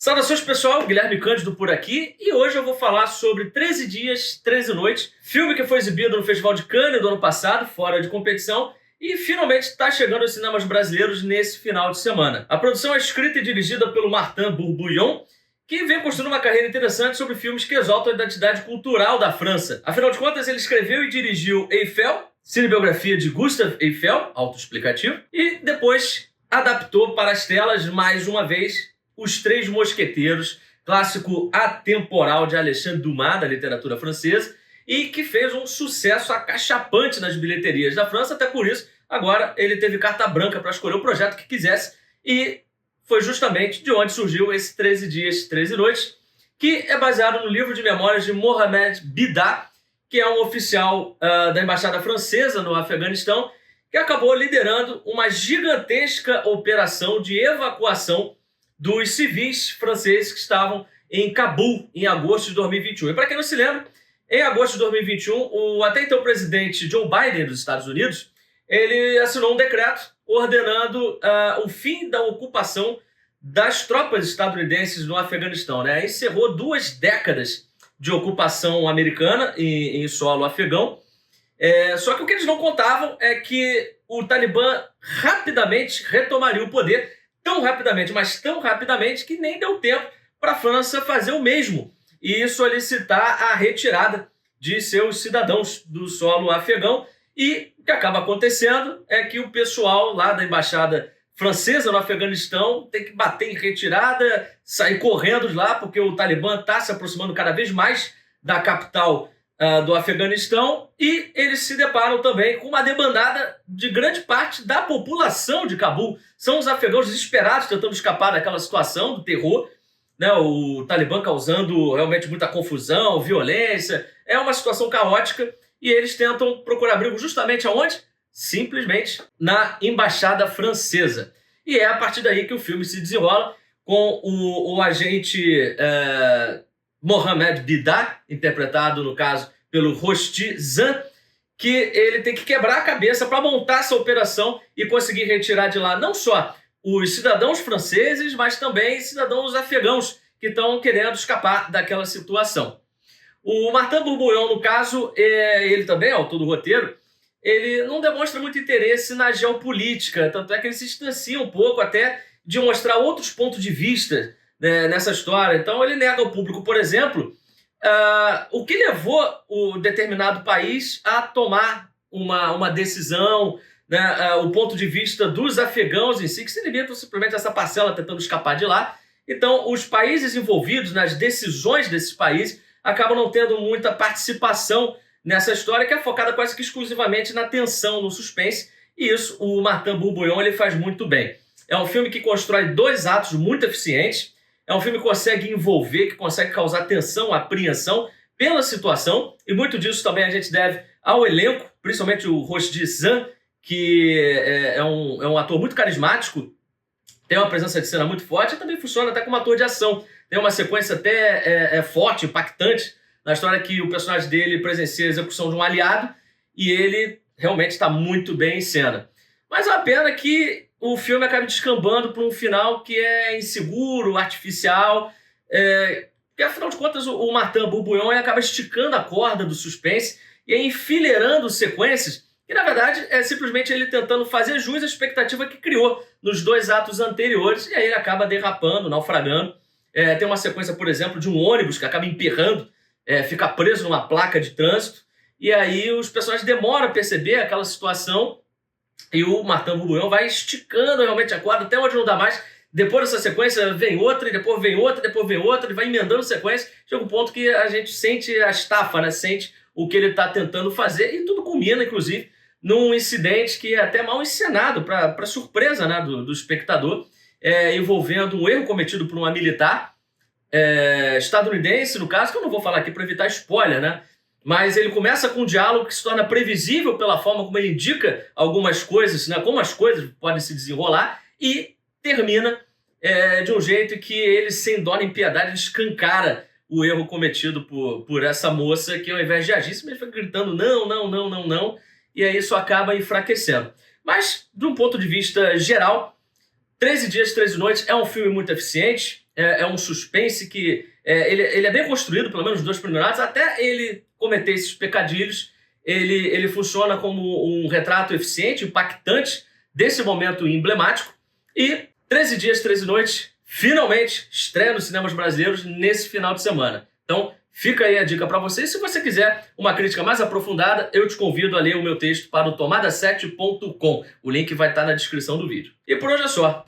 Saudações pessoal, Guilherme Cândido por aqui e hoje eu vou falar sobre 13 Dias, 13 Noites, filme que foi exibido no Festival de Cannes do ano passado, fora de competição, e finalmente está chegando aos cinemas brasileiros nesse final de semana. A produção é escrita e dirigida pelo Martin Bourboulon, que vem construindo uma carreira interessante sobre filmes que exaltam a identidade cultural da França. Afinal de contas, ele escreveu e dirigiu Eiffel, cinebiografia de Gustave Eiffel, autoexplicativo, e depois adaptou para as telas mais uma vez Os Três Mosqueteiros, clássico atemporal de Alexandre Dumas, da literatura francesa, e que fez um sucesso acachapante nas bilheterias da França, até por isso, agora ele teve carta branca para escolher o projeto que quisesse, e foi justamente de onde surgiu esse 13 Dias, 13 Noites, que é baseado no livro de memórias de Mohamed Bida, que é um oficial da Embaixada Francesa no Afeganistão, que acabou liderando uma gigantesca operação de evacuação dos civis franceses que estavam em Cabul em agosto de 2021. E para quem não se lembra, em agosto de 2021, o até então presidente Joe Biden dos Estados Unidos, ele assinou um decreto ordenando o fim da ocupação das tropas estadunidenses no Afeganistão, né? Encerrou 2 décadas de ocupação americana em solo afegão. Só que o que eles não contavam é que o Talibã rapidamente retomaria o poder, tão rapidamente, mas tão rapidamente que nem deu tempo para a França fazer o mesmo e solicitar a retirada de seus cidadãos do solo afegão. E o que acaba acontecendo é que o pessoal lá da embaixada francesa no Afeganistão tem que bater em retirada, sair correndo de lá, porque o Talibã está se aproximando cada vez mais da capital do Afeganistão, e eles se deparam também com uma debandada de grande parte da população de Cabul. São os afegãos desesperados tentando escapar daquela situação do terror, né? O Talibã causando realmente muita confusão, violência, é uma situação caótica, e eles tentam procurar abrigo justamente aonde? Simplesmente na embaixada francesa. E é a partir daí que o filme se desenrola com o agente Mohamed Bida, interpretado, no caso, pelo Rosti Zan, que ele tem que quebrar a cabeça para montar essa operação e conseguir retirar de lá não só os cidadãos franceses, mas também cidadãos afegãos que estão querendo escapar daquela situação. O Martin Bourboulon, no caso, ele também é autor do roteiro, ele não demonstra muito interesse na geopolítica, tanto é que ele se distancia um pouco até de mostrar outros pontos de vista, né, nessa história. Então ele nega ao público, por exemplo, o que levou o determinado país a tomar uma decisão, né, o ponto de vista dos afegãos em si, que se limitam simplesmente a essa parcela tentando escapar de lá. Então os países envolvidos nas decisões desses países acabam não tendo muita participação nessa história, que é focada quase que exclusivamente na tensão, no suspense, e isso o Martin Bourboulon ele faz muito bem. É um filme que constrói 2 atos muito eficientes, é um filme que consegue envolver, que consegue causar tensão, apreensão pela situação, e muito disso também a gente deve ao elenco, principalmente o Rosti Zan, que é um ator muito carismático, tem uma presença de cena muito forte, e também funciona até como ator de ação. Tem uma sequência até forte, impactante, na história que o personagem dele presencia a execução de um aliado, e ele realmente está muito bem em cena. Mas é uma pena que o filme acaba descambando para um final que é inseguro, artificial, porque afinal de contas o Martin Bourboulon acaba esticando a corda do suspense e enfileirando sequências que na verdade é simplesmente ele tentando fazer jus à expectativa que criou nos 2 atos anteriores, e aí ele acaba derrapando, naufragando. Tem uma sequência, por exemplo, de um ônibus que acaba emperrando, fica preso numa placa de trânsito, e aí os personagens demoram a perceber aquela situação, e o Martin Bourboulon vai esticando realmente a corda até onde não dá mais. Depois dessa sequência vem outra, e depois vem outra, depois vem outra, ele vai emendando sequência, chega um ponto que a gente sente a estafa, né? Sente o que ele está tentando fazer, e tudo culmina, inclusive, num incidente que é até mal encenado, para surpresa, né, do espectador, envolvendo um erro cometido por uma militar estadunidense, no caso, que eu não vou falar aqui para evitar spoiler, né? Mas ele começa com um diálogo que se torna previsível pela forma como ele indica algumas coisas, né, como as coisas podem se desenrolar, e termina de um jeito que ele, sem dó nem piedade, escancara o erro cometido por essa moça, que ao invés de agir, ele foi gritando não, não, não, não, não, e aí isso acaba enfraquecendo. Mas, de um ponto de vista geral, 13 Dias, 13 Noites é um filme muito eficiente, é um suspense que ele é bem construído, pelo menos os 2 primeiros atos, até ele cometer esses pecadilhos, ele funciona como um retrato eficiente, impactante desse momento emblemático. E 13 Dias, 13 Noites, finalmente estreia nos cinemas brasileiros nesse final de semana. Então, fica aí a dica para você. E se você quiser uma crítica mais aprofundada, eu te convido a ler o meu texto para o tomada7.com. O link vai estar na descrição do vídeo. E por hoje é só.